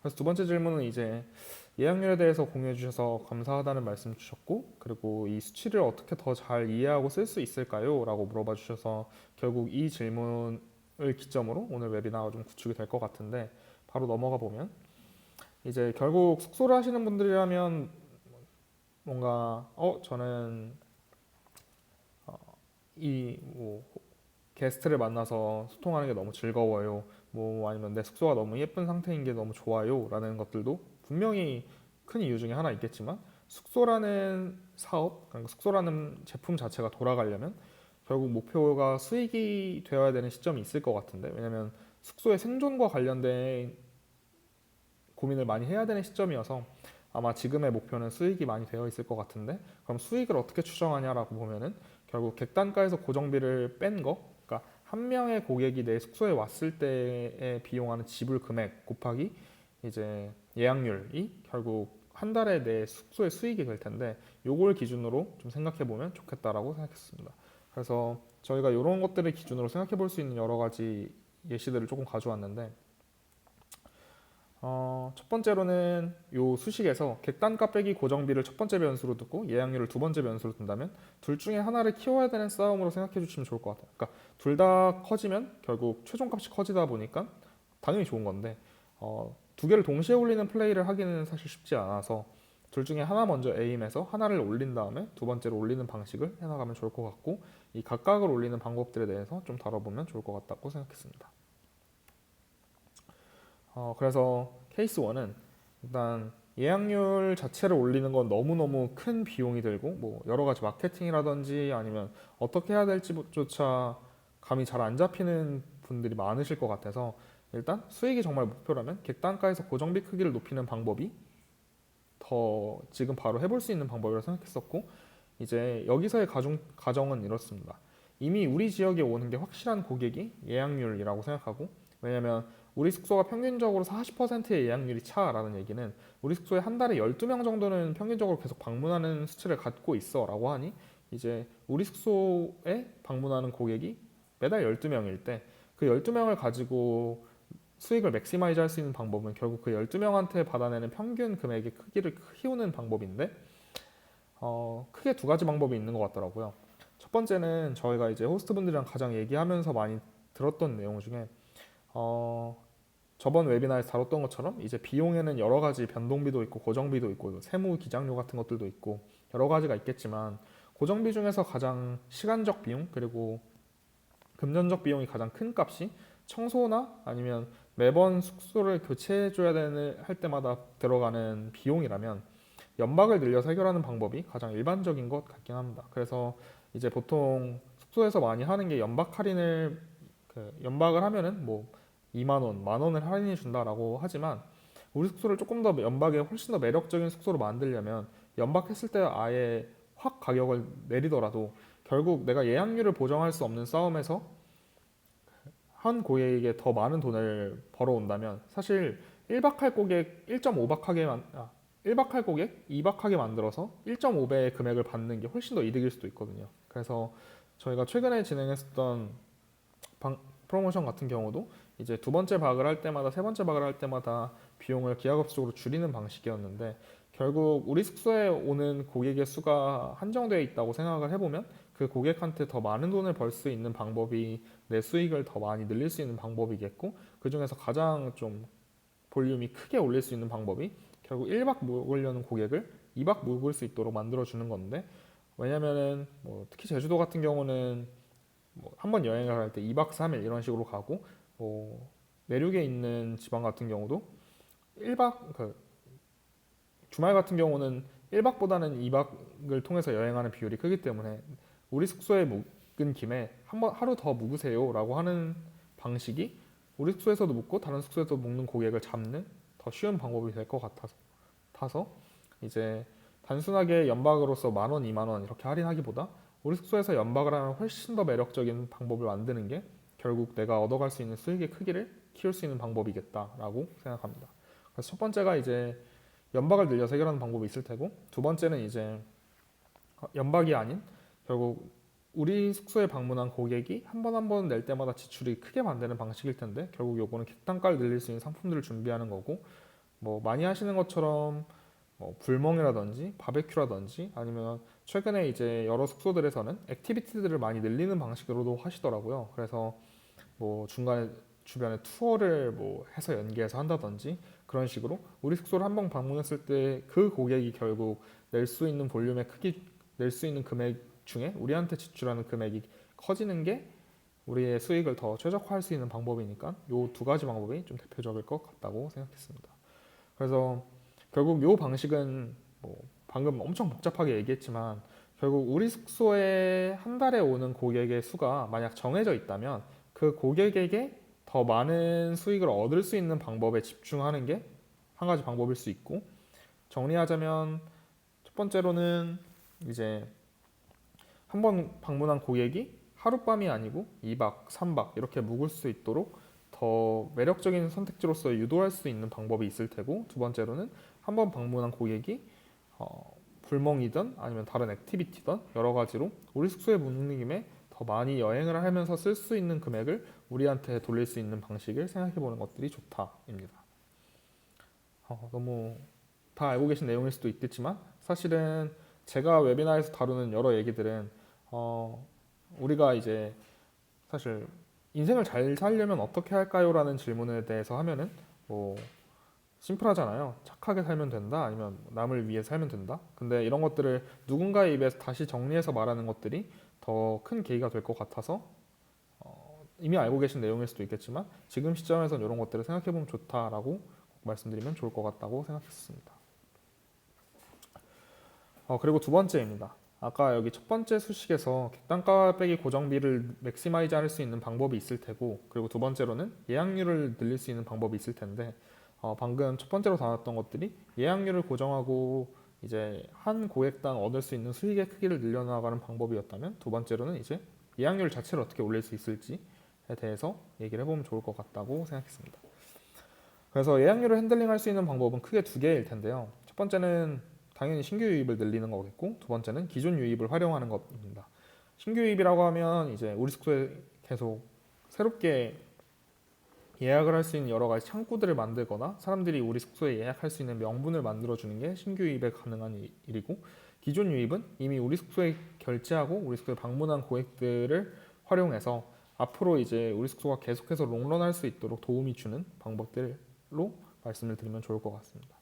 그래서 두 번째 질문은 이제 예약률에 대해서 공유해 주셔서 감사하다는 말씀 주셨고, 그리고 이 수치를 어떻게 더 잘 이해하고 쓸 수 있을까요? 라고 물어봐 주셔서 결국 이 질문을 기점으로 오늘 웨비나가 좀 구축이 될 것 같은데, 바로 넘어가 보면 이제 결국 숙소를 하시는 분들이라면 뭔가 저는 이뭐 게스트를 만나서 소통하는 게 너무 즐거워요. 뭐 아니면 내 숙소가 너무 예쁜 상태인 게 너무 좋아요. 라는 것들도 분명히 큰 이유 중에 하나 있겠지만, 숙소라는 사업, 그러니까 숙소라는 제품 자체가 돌아가려면 결국 목표가 수익이 되어야 되는 시점이 있을 것 같은데, 왜냐면 숙소의 생존과 관련된 고민을 많이 해야 되는 시점이어서 아마 지금의 목표는 수익이 많이 되어 있을 것 같은데, 그럼 수익을 어떻게 추정하냐라고 보면은 결국 객단가에서 고정비를 뺀 거, 그러니까 한 명의 고객이 내 숙소에 왔을 때에 비용하는 지불 금액 곱하기 이제 예약률이 결국 한 달에 내 숙소의 수익이 될 텐데, 요걸 기준으로 좀 생각해 보면 좋겠다라고 생각했습니다. 그래서 저희가 이런 것들을 기준으로 생각해 볼 수 있는 여러 가지 예시들을 조금 가져왔는데, 첫 번째로는 요 수식에서 객단가 빼기 고정비를 첫 번째 변수로 두고 예약률을 두 번째 변수로 둔다면 둘 중에 하나를 키워야 되는 싸움으로 생각해 주시면 좋을 것 같아요. 그러니까 둘 다 커지면 결국 최종값이 커지다 보니까 당연히 좋은 건데, 두 개를 동시에 올리는 플레이를 하기는 사실 쉽지 않아서 둘 중에 하나 먼저 에임해서 하나를 올린 다음에 두 번째로 올리는 방식을 해나가면 좋을 것 같고, 이 각각을 올리는 방법들에 대해서 좀 다뤄보면 좋을 것 같다고 생각했습니다. 그래서 케이스 1은 일단 예약률 자체를 올리는 건 너무너무 큰 비용이 들고, 뭐 여러 가지 마케팅이라든지 아니면 어떻게 해야 될지조차 감이 잘 안 잡히는 분들이 많으실 것 같아서, 일단 수익이 정말 목표라면 객단가에서 고정비 크기를 높이는 방법이 더 지금 바로 해볼 수 있는 방법이라고 생각했었고, 이제 여기서의 가정은 이렇습니다. 이미 우리 지역에 오는 게 확실한 고객이 예약률이라고 생각하고, 왜냐면 우리 숙소가 평균적으로 40%의 예약률이 차라는 얘기는 우리 숙소에 한 달에 12명 정도는 평균적으로 계속 방문하는 수치를 갖고 있어 라고 하니, 이제 우리 숙소에 방문하는 고객이 매달 12명일 때 그 12명을 가지고 수익을 맥시마이즈 할 수 있는 방법은 결국 그 12명한테 받아내는 평균 금액의 크기를 키우는 방법인데, 크게 두 가지 방법이 있는 것 같더라고요. 첫 번째는 저희가 이제 호스트분들이랑 가장 얘기하면서 많이 들었던 내용 중에, 어, 저번 웨비나에서 다뤘던 것처럼 이제 비용에는 여러 가지 변동비도 있고 고정비도 있고 세무 기장료 같은 것들도 있고 여러 가지가 있겠지만, 고정비 중에서 가장 시간적 비용 그리고 금전적 비용이 가장 큰 값이 청소나 아니면 매번 숙소를 교체해줘야 되는 할 때마다 들어가는 비용이라면 연박을 늘려서 해결하는 방법이 가장 일반적인 것 같긴 합니다. 그래서 이제 보통 숙소에서 많이 하는 게 연박 할인을, 연박을 하면은 뭐 2만 원, 만 원을 할인해 준다라고 하지만, 우리 숙소를 조금 더 연박에 훨씬 더 매력적인 숙소로 만들려면 연박했을 때 아예 확 가격을 내리더라도 결국 내가 예약률을 보장할 수 없는 싸움에서 한 고객에게 더 많은 돈을 벌어온다면, 사실 1박 할 고객 1.5박 하게 1박 할 고객 2박 하게 만들어서 1.5배의 금액을 받는 게 훨씬 더 이득일 수도 있거든요. 그래서 저희가 최근에 진행했었던 프로모션 같은 경우도 이제 두 번째 박을 할 때마다 세 번째 박을 할 때마다 비용을 기하급수적으로 줄이는 방식이었는데, 결국 우리 숙소에 오는 고객의 수가 한정되어 있다고 생각을 해보면 그 고객한테 더 많은 돈을 벌 수 있는 방법이 내 수익을 더 많이 늘릴 수 있는 방법이겠고, 그 중에서 가장 좀 볼륨이 크게 올릴 수 있는 방법이 결국 1박 묵으려는 고객을 2박 묵을 수 있도록 만들어주는 건데, 왜냐면은 뭐 특히 제주도 같은 경우는 뭐 한 번 여행을 할 때 2박 3일 이런 식으로 가고, 뭐 내륙에 있는 지방 같은 경우도 1박 주말 같은 경우는 1박보다는 2박을 통해서 여행하는 비율이 크기 때문에 우리 숙소에 묵은 김에 한번 하루 더 묵으세요라고 하는 방식이 우리 숙소에서도 묵고 다른 숙소에서 묵는 고객을 잡는 더 쉬운 방법이 될 것 같아서 이제 단순하게 연박으로서 만 원, 2만 원 이렇게 할인하기보다 우리 숙소에서 연박을 하면 훨씬 더 매력적인 방법을 만드는 게 결국 내가 얻어갈 수 있는 수익의 크기를 키울 수 있는 방법이겠다라고 생각합니다. 그래서 첫 번째가 이제 연박을 늘려서 해결하는 방법이 있을 테고, 두 번째는 이제 연박이 아닌 결국 우리 숙소에 방문한 고객이 한 번 한 번 낼 때마다 지출이 크게 만드는 방식일 텐데, 결국 요거는 객단가를 늘릴 수 있는 상품들을 준비하는 거고, 뭐 많이 하시는 것처럼 뭐 불멍이라든지 바베큐라든지 아니면 최근에 이제 여러 숙소들에서는 액티비티들을 많이 늘리는 방식으로도 하시더라고요. 그래서 뭐 중간에 주변에 투어를 뭐 해서 연계해서 한다든지 그런 식으로 우리 숙소를 한번 방문했을 때 그 고객이 결국 낼 수 있는 볼륨의 크기, 낼 수 있는 금액 중에 우리한테 지출하는 금액이 커지는 게 우리의 수익을 더 최적화할 수 있는 방법이니까 이 두 가지 방법이 좀 대표적일 것 같다고 생각했습니다. 그래서 결국 이 방식은 뭐 방금 엄청 복잡하게 얘기했지만 결국 우리 숙소에 한 달에 오는 고객의 수가 만약 정해져 있다면 그 고객에게 더 많은 수익을 얻을 수 있는 방법에 집중하는 게 한 가지 방법일 수 있고, 정리하자면 첫 번째로는 이제 한 번 방문한 고객이 하룻밤이 아니고 2박, 3박 이렇게 묵을 수 있도록 더 매력적인 선택지로서 유도할 수 있는 방법이 있을 테고, 두 번째로는 한 번 방문한 고객이 불멍이든 아니면 다른 액티비티든 여러 가지로 우리 숙소에 묵는 김에 더 많이 여행을 하면서 쓸 수 있는 금액을 우리한테 돌릴 수 있는 방식을 생각해 보는 것들이 좋다입니다. 너무 다 알고 계신 내용일 수도 있겠지만 사실은 제가 웨비나에서 다루는 여러 얘기들은 우리가 이제 사실 인생을 잘 살려면 어떻게 할까요? 라는 질문에 대해서 하면은 뭐 심플하잖아요. 착하게 살면 된다, 아니면 남을 위해 살면 된다. 근데 이런 것들을 누군가의 입에서 다시 정리해서 말하는 것들이 더 큰 계기가 될 것 같아서 이미 알고 계신 내용일 수도 있겠지만 지금 시점에서는 이런 것들을 생각해보면 좋다라고 말씀드리면 좋을 것 같다고 생각했습니다. 그리고 두 번째입니다. 아까 여기 첫 번째 수식에서 객단가 빼기 고정비를 맥시마이즈 할 수 있는 방법이 있을 테고, 그리고 두 번째로는 예약률을 늘릴 수 있는 방법이 있을 텐데, 방금 첫 번째로 나왔던 것들이 예약률을 고정하고 이제 한 고객당 얻을 수 있는 수익의 크기를 늘려나가는 방법이었다면, 두 번째로는 이제 예약률 자체를 어떻게 올릴 수 있을지에 대해서 얘기를 해보면 좋을 것 같다고 생각했습니다. 그래서 예약률을 핸들링할 수 있는 방법은 크게 두 개일 텐데요. 첫 번째는 당연히 신규 유입을 늘리는 거겠고, 두 번째는 기존 유입을 활용하는 것입니다. 신규 유입이라고 하면 이제 우리 숙소에 계속 새롭게 예약을 할 수 있는 여러 가지 창구들을 만들거나 사람들이 우리 숙소에 예약할 수 있는 명분을 만들어주는 게 신규 유입에 가능한 일이고, 기존 유입은 이미 우리 숙소에 결제하고 우리 숙소에 방문한 고객들을 활용해서 앞으로 이제 우리 숙소가 계속해서 롱런할 수 있도록 도움이 주는 방법들로 말씀을 드리면 좋을 것 같습니다.